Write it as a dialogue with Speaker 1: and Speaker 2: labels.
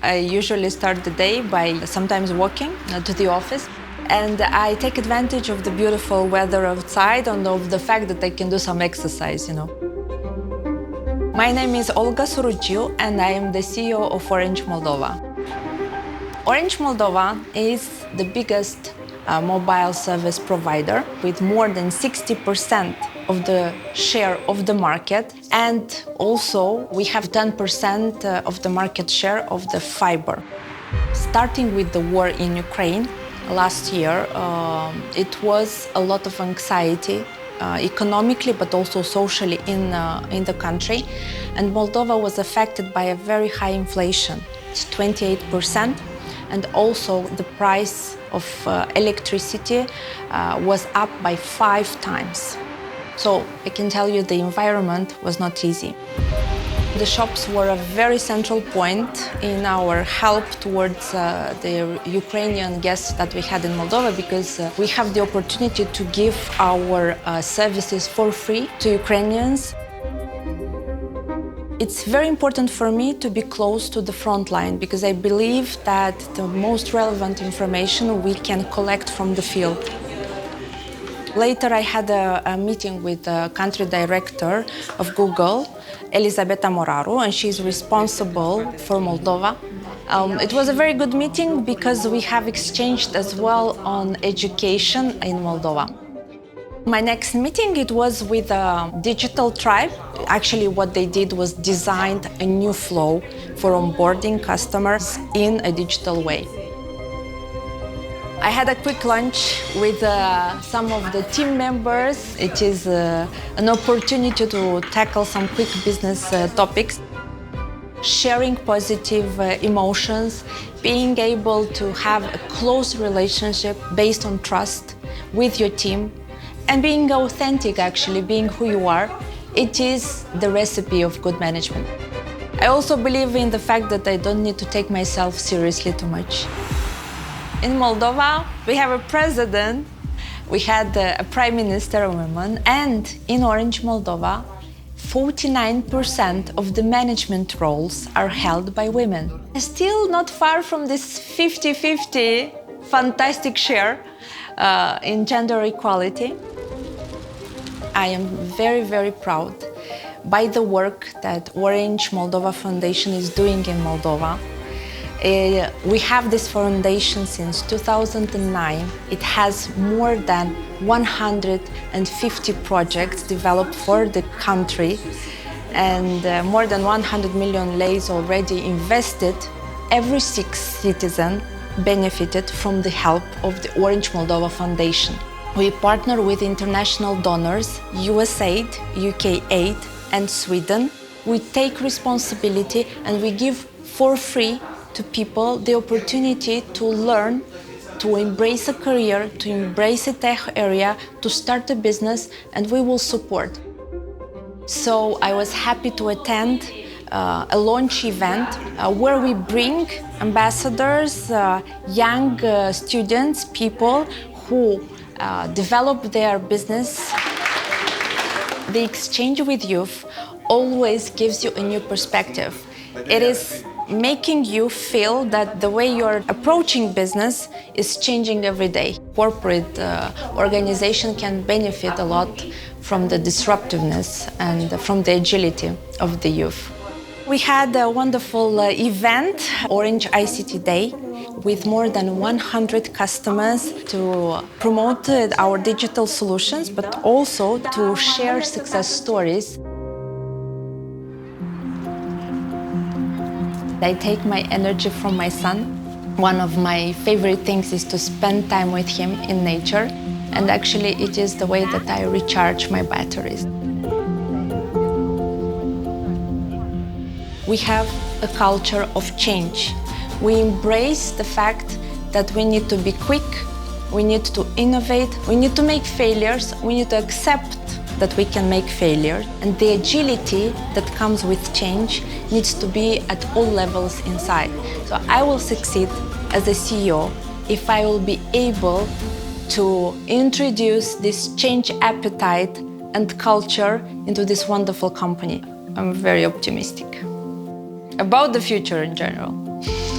Speaker 1: I usually start the day by sometimes walking to the office. And I take advantage of the beautiful weather outside and of the fact that I can do some exercise, My name is Olga Surugiu, and I am the CEO of Orange Moldova. Orange Moldova is the biggest mobile service provider with more than 60% of the share of the market, and also we have 10% of the market share of the fiber. Starting with the war in Ukraine last year, it was a lot of anxiety economically but also socially in the country, and Moldova was affected by a very high inflation. It's 28%. And also the price of electricity was up by 5 times. So I can tell you the environment was not easy. The shops were a very central point in our help towards the Ukrainian guests that we had in Moldova, because we have the opportunity to give our services for free to Ukrainians. It's very important for me to be close to the front line, because I believe that the most relevant information we can collect from the field. Later, I had a meeting with the country director of Google, Elisabeta Moraru, and she's responsible for Moldova. It was a very good meeting because we have exchanged as well on education in Moldova. My next meeting, it was with a digital tribe. Actually, what they did was designed a new flow for onboarding customers in a digital way. I had a quick lunch with some of the team members. It is an opportunity to tackle some quick business topics. Sharing positive emotions, being able to have a close relationship based on trust with your team, and being authentic, actually, being who you are, it is the recipe of good management. I also believe in the fact that I don't need to take myself seriously too much. In Moldova, we have a president, we had a prime minister, a woman, and in Orange Moldova, 49% of the management roles are held by women. Still not far from this 50-50 fantastic share in gender equality. I am very, very proud by the work that Orange Moldova Foundation is doing in Moldova. We have this foundation since 2009. It has more than 150 projects developed for the country, and more than 100 million leis already invested. Every 6th citizen benefited from the help of the Orange Moldova Foundation. We partner with international donors, USAID, UKAID, and Sweden. We take responsibility and we give for free to people the opportunity to learn, to embrace a career, to embrace a tech area, to start a business, and we will support. So I was happy to attend a launch event where we bring ambassadors, young students, people who develop their business. The exchange with youth always gives you a new perspective. It is making you feel that the way you're approaching business is changing every day. Corporate organization can benefit a lot from the disruptiveness and from the agility of the youth. We had a wonderful event, Orange ICT Day, with more than 100 customers to promote our digital solutions, but also to share success stories. I take my energy from my son. One of my favorite things is to spend time with him in nature, and actually it is the way that I recharge my batteries. We have a culture of change. We embrace the fact that we need to be quick, we need to innovate, we need to make failures, we need to accept that we can make failures, and the agility that comes with change needs to be at all levels inside. So I will succeed as a CEO if I will be able to introduce this change appetite and culture into this wonderful company. I'm very optimistic about the future in general. you.